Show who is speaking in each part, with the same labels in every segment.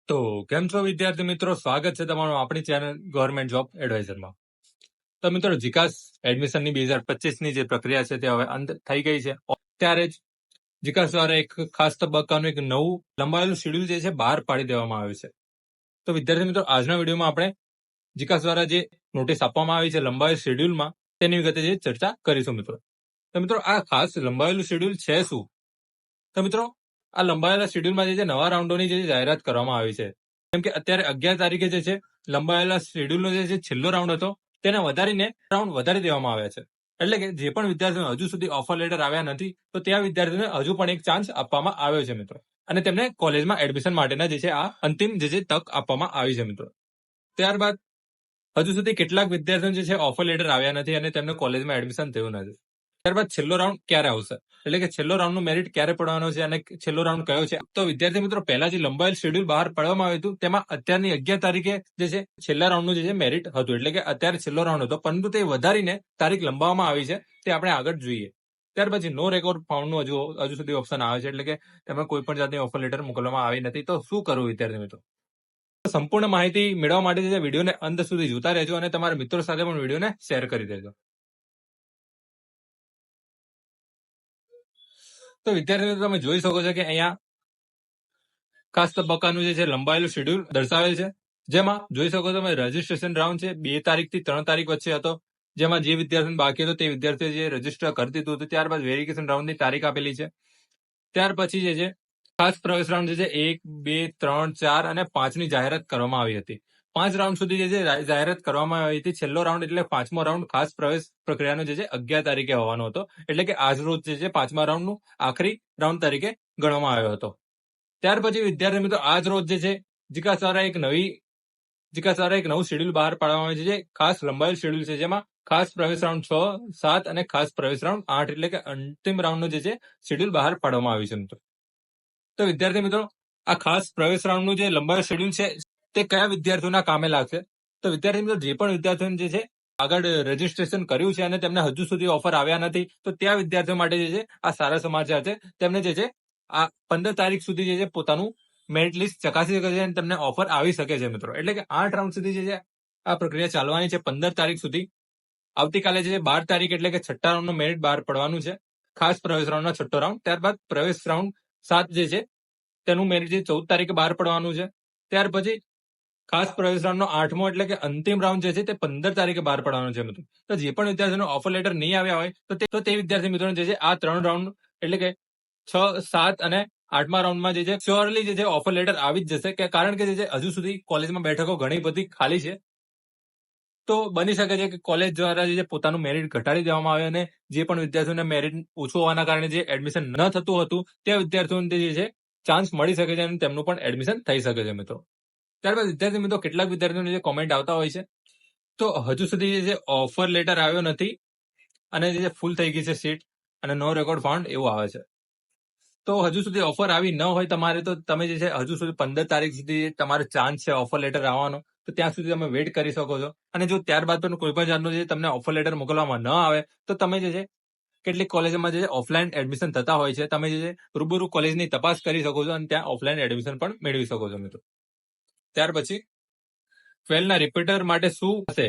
Speaker 1: તો કેમ છો વિદ્યાર્થી મિત્રો, સ્વાગત છે તમારું આપણી ચેનલ ગવર્મેન્ટ જોબ એડવાઇઝરમાં. તો મિત્રો, જીકાસ એડમિશનની 2025ની જે પ્રક્રિયા છે તે હવે અંત થઈ ગઈ છે. ત્યારે જ જીકાસ દ્વારા એક ખાસ તબક્કાનું એક નવું લંબાયેલું શેડ્યુલ જે છે બહાર પાડી દેવામાં આવ્યું છે. તો વિદ્યાર્થી મિત્રો, આજના વિડીયોમાં આપણે જીકાસ દ્વારા જે નોટિસ આપવામાં આવી છે લંબાયેલ શેડ્યુલમાં તેની વિગતે જે ચર્ચા કરીશું મિત્રો. તો મિત્રો, આ ખાસ લંબાયેલું શેડ્યુલ છે શું? તો મિત્રો, આ લંબાયેલા શેડ્યુલમાં જે નવા રાઉન્ડોની જે જાહેરાત કરવામાં આવી છે, જેમ કે અત્યારે 11 તારીખે જે છે લંબાયેલા શેડ્યુલનો જે છેલ્લો રાઉન્ડ હતો તેને વધારીને રાઉન્ડ વધારી દેવામાં આવ્યા છે. એટલે કે જે પણ વિદ્યાર્થીઓને હજુ સુધી ઓફર લેટર આવ્યા નથી તો ત્યાં વિદ્યાર્થીઓને હજુ પણ એક ચાન્સ આપવામાં આવ્યો છે મિત્રો, અને તેમને કોલેજમાં એડમિશન માટેના જે છે આ અંતિમ જે છે તક આપવામાં આવી છે મિત્રો. ત્યારબાદ હજુ સુધી કેટલાક વિદ્યાર્થીઓને જે છે ઓફર લેટર આવ્યા નથી અને તેમને કોલેજમાં એડમિશન થયું નથી. ત્યારબાદ છેલ્લો રાઉન્ડ ક્યારે આવશે, એટલે કે છેલ્લો રાઉન્ડનું મેરિટ ક્યારે પડવાનો છે અને છેલ્લો રાઉન્ડ કયો છે? તો વિદ્યાર્થી મિત્રો, પહેલા જે લંબાયેલ શેડ્યુલ બહાર પાડવામાં આવ્યું હતું તેમાં અત્યારની 11 તારીખે જે છે છેલ્લા રાઉન્ડનું જે છે મેરિટ હતું, એટલે કે અત્યારે છેલ્લો રાઉન્ડ હતો, પરંતુ તે વધારીને તારીખ લંબાવવામાં આવી છે. તે આપણે આગળ જોઈએ. ત્યાર પછી નો રેકોર્ડ ફાઉન્ડનું હજુ સુધી ઓપ્શન આવે છે, એટલે કે તેમાં કોઈ પણ જાતની ઓફર લેટર મોકલવામાં આવી નથી. તો શું કરવું વિદ્યાર્થી મિત્રો? સંપૂર્ણ માહિતી મેળવવા માટે જે વિડીયોને અંત સુધી જોતા રહેજો અને તમારા મિત્રો સાથે પણ વિડીયોને શેર કરી દેજો. તો વિદ્યાર્થી મિત્રો, તમે જોઈ શકો છો કે અહીંયા ખાસ તબક્કાનું જે છે લંબાયેલું શેડ્યુલ દર્શાવેલ છે, જેમાં જોઈ શકો છો તમે રજીસ્ટ્રેશન રાઉન્ડ છે 2 તારીખથી 3 તારીખ વચ્ચે હતો, જેમાં જે વિદ્યાર્થીને બાકી હતો તે વિદ્યાર્થીએ જે રજીસ્ટર કરી દીધું હતું. ત્યારબાદ વેરિફિકેશન રાઉન્ડની તારીખ આપેલી છે. ત્યાર પછી જે છે ખાસ પ્રવેશ રાઉન્ડ જે છે 1, 2, 3, 4 અને 5ની જાહેરાત કરવામાં આવી હતી. 5 રાઉન્ડ સુધી જે છે જાહેરાત કરવામાં આવી હતી. છેલ્લો રાઉન્ડ એટલે 5મો રાઉન્ડ ખાસ પ્રવેશ પ્રક્રિયાનો જે છે 11 તારીખે હોવાનો હતો, એટલે કે આજ રોજ જે છે 5મા રાઉન્ડનું આખરી રાઉન્ડ તરીકે ગણવામાં આવ્યો હતો. ત્યાર પછી વિદ્યાર્થી મિત્રો, આજ રોજ જે છે જીકાસ દ્વારા એક નવું શેડ્યુલ બહાર પાડવામાં આવ્યું છે, જે ખાસ લંબાયેલ શેડ્યુલ છે, જેમાં ખાસ પ્રવેશ રાઉન્ડ 6, 7 અને ખાસ પ્રવેશ રાઉન્ડ 8 એટલે કે અંતિમ રાઉન્ડનું જે છે શેડ્યુલ બહાર પાડવામાં આવ્યું છે મિત્રો. તો વિદ્યાર્થી મિત્રો, આ ખાસ પ્રવેશ રાઉન્ડનું જે લંબાયેલ શેડ્યુલ છે તે કયા વિદ્યાર્થીઓના કામે લાગશે? તો વિદ્યાર્થી મિત્રો, જે પણ વિદ્યાર્થીઓને જે છે આગળ રજીસ્ટ્રેશન કર્યું છે અને તેમને હજુ સુધી ઓફર આવ્યા નથી, તો ત્યાં વિદ્યાર્થીઓ માટે જે છે આ સારા સમાચાર છે. તેમને જે છે આ 15 તારીખ સુધી જે છે પોતાનું મેરિટ લિસ્ટ ચકાસી શકે છે અને તમને ઓફર આવી શકે છે મિત્રો. એટલે કે 8 રાઉન્ડ સુધી જે છે આ પ્રક્રિયા ચાલવાની છે 15 તારીખ સુધી. આવતીકાલે જે 12 તારીખ એટલે કે છઠ્ઠા રાઉન્ડનું મેરિટ બહાર પડવાનું છે, ખાસ પ્રવેશ રાઉન્ડનો છઠ્ઠો રાઉન્ડ. ત્યારબાદ પ્રવેશ રાઉન્ડ 7 જે છે તેનું મેરિટ જે 14 તારીખે બહાર પડવાનું છે. ત્યાર પછી ખાસ પ્રવેશ રાઉન્ડનો 8મો એટલે કે અંતિમ રાઉન્ડ જે છે તે 15 તારીખે બહાર પડવાનો છે મિત્રો. તો જે પણ વિદ્યાર્થીઓનો ઓફર લેટર નહીં આવ્યા હોય તો તે વિદ્યાર્થી મિત્રોને જે છે આ 3 રાઉન્ડ એટલે કે 6, 7 અને 8મા રાઉન્ડમાં જે છે શ્યોરલી જે છે ઓફર લેટર આવી જ જશે, કારણ કે જે છે હજુ સુધી કોલેજમાં બેઠકો ઘણી બધી ખાલી છે. તો બની શકે છે કે કોલેજ દ્વારા જે પોતાનું મેરિટ ઘટાડી દેવામાં આવે અને જે પણ વિદ્યાર્થીઓને મેરિટ ઓછું હોવાના કારણે જે એડમિશન ન થતું હતું તે વિદ્યાર્થીઓને જે છે ચાન્સ મળી શકે છે અને તેમનું પણ એડમિશન થઈ શકે છે મિત્રો. ત્યારબાદ વિદ્યાર્થી મિત્રો, કેટલાક વિદ્યાર્થીઓને જે કોમેન્ટ આવતા હોય છે, તો હજુ સુધી જે ઓફર લેટર આવ્યો નથી અને જે ફૂલ થઈ ગઈ છે સીટ અને નો રેકોર્ડ ફાઉન્ડ એવું આવે છે. તો હજુ સુધી ઓફર આવી ન હોય તમારે, તો તમે જે છે હજુ સુધી 15 તારીખ સુધી તમારો ચાન્સ છે ઓફર લેટર આવવાનો, તો ત્યાં સુધી તમે વેઇટ કરી શકો છો. અને જો ત્યારબાદ પણ કોઈ પણ જાતનું જે તમને ઓફર લેટર મોકલવામાં ન આવે તો તમે જે છે કેટલીક કોલેજમાં જે ઓફલાઈન એડમિશન થતા હોય છે, તમે જે રૂબરૂ કોલેજની તપાસ કરી શકો છો અને ત્યાં ઓફલાઈન એડમિશન પણ મેળવી શકો છો મિત્રો. ત્યાર પછી 12ના રિપીટર માટે શું હશે?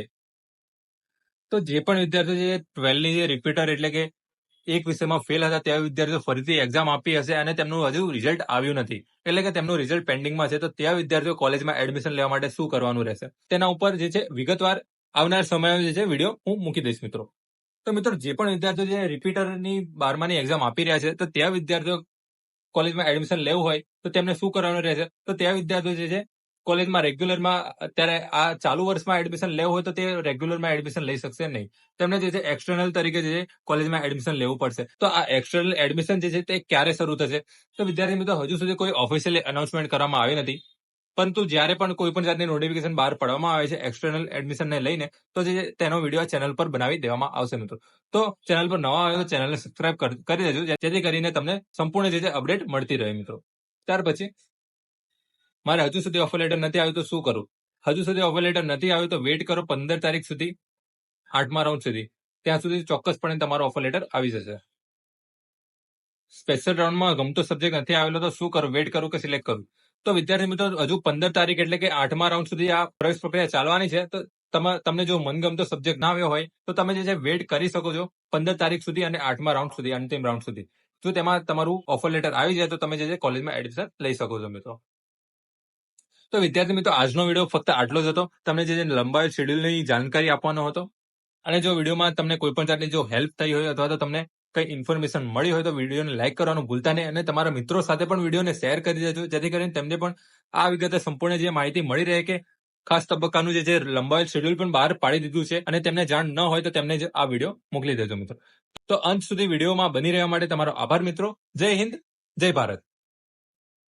Speaker 1: તો જે પણ વિદ્યાર્થીઓ જે 12ની જે રિપીટર એટલે કે એક વિષયમાં ફેલ હતા તેવા વિદ્યાર્થીઓ ફરીથી એક્ઝામ આપી હશે અને તેમનું હજુ રિઝલ્ટ આવ્યું નથી, એટલે કે તેમનું રિઝલ્ટ પેન્ડિંગમાં છે, તો તેવા વિદ્યાર્થીઓ કોલેજમાં એડમિશન લેવા માટે શું કરવાનું રહેશે તેના ઉપર જે છે વિગતવાર આવનાર સમયમાં જે છે વિડીયો હું મૂકી દઈશ મિત્રો. તો મિત્રો, જે પણ વિદ્યાર્થીઓ જે રિપીટરની 12માની એક્ઝામ આપી રહ્યા છે, તો ત્યાં વિદ્યાર્થીઓ કોલેજમાં એડમિશન લેવું હોય તો તેમને શું કરવાનું રહેશે? તો ત્યાં વિદ્યાર્થીઓ જે છે કોલેજમાં રેગ્યુલરમાં અત્યારે આ ચાલુ વર્ષમાં એડમિશન લેવું હોય તો તે રેગ્યુલરમાં એડમિશન લઈ શકશે નહીં. તેમને જે છે એક્સટર્નલ તરીકે જે કોલેજમાં એડમિશન લેવું પડશે. તો આ એક્સટર્નલ એડમિશન જે છે તે ક્યારે શરૂ થશે? તો વિદ્યાર્થી મિત્રો, હજુ સુધી કોઈ ઓફિશિયલી અનાઉન્સમેન્ટ કરવામાં આવી નથી, પરંતુ જ્યારે પણ કોઈ પણ જાતની નોટિફિકેશન બહાર પાડવામાં આવે છે એક્સટર્નલ એડમિશનને લઈને, તો જે તેનો વિડીયો ચેનલ પર બનાવી દેવામાં આવશે મિત્રો. તો ચેનલ પર નવા આવે તો ચેનલને સબસ્ક્રાઇબ કરી દેજો, જેથી કરીને તમને સંપૂર્ણ જે અપડેટ મળતી રહે મિત્રો. ત્યાર પછી મારે હજુ સુધી ઓફર લેટર નથી આવ્યું તો શું કરું? હજુ સુધી ઓફર લેટર નથી આવ્યું તો વેઇટ કરો 15 તારીખ સુધી, 8મા રાઉન્ડ સુધી. ત્યાં સુધી ચોક્કસપણે તમારો ઓફર લેટર આવી જશે. સ્પેશિયલ રાઉન્ડમાં ગમતો સબ્જેક્ટ નથી આવેલો તો શું કરું? વેઇટ કરું કે સિલેક્ટ કરું? તો વિદ્યાર્થી મિત્રો હજુ 15 તારીખ એટલે કે 8મા રાઉન્ડ સુધી આ પ્રવેશ પ્રક્રિયા ચાલવાની છે. તો તમને જો મનગમતો સબ્જેક્ટ ના આવ્યો હોય તો તમે જે છે વેટ કરી શકો છો 15 તારીખ સુધી અને 8મા રાઉન્ડ સુધી, અંતિમ રાઉન્ડ સુધી. જો તેમાં તમારું ઓફર લેટર આવી જાય તો તમે જે છે કોલેજમાં એડમિશન લઈ શકો છો મિત્રો. તો વિદ્યાર્થી મિત્રો આજનો વિડીયો ફક્ત આટલો જ હતો. તમને જે લંબાવેલ શેડ્યુલની જાણકારી આપવાનો હતો. અને જો વિડીયોમાં તમને કોઈ પણ જાતની જો હેલ્પ થઈ હોય અથવા તો તમને કઈ ઇન્ફોર્મેશન મળી હોય તો વિડીયોને લાઈક કરવાનું ભૂલતા નહીં અને તમારા મિત્રો સાથે પણ વિડીયોને શેર કરી દેજો, જેથી કરીને તેમને પણ આ વિગતે સંપૂર્ણ જે માહિતી મળી રહે કે ખાસ તબક્કાનું જે લંબાવેલ શેડ્યુલ પણ બહાર પાડી દીધું છે અને તેમને જાણ ન હોય તો તેમને જ આ વિડીયો મોકલી દેજો મિત્રો. તો અંત સુધી વિડીયોમાં બની રહેવા માટે તમારો આભાર મિત્રો. જય હિન્દ, જય ભારત.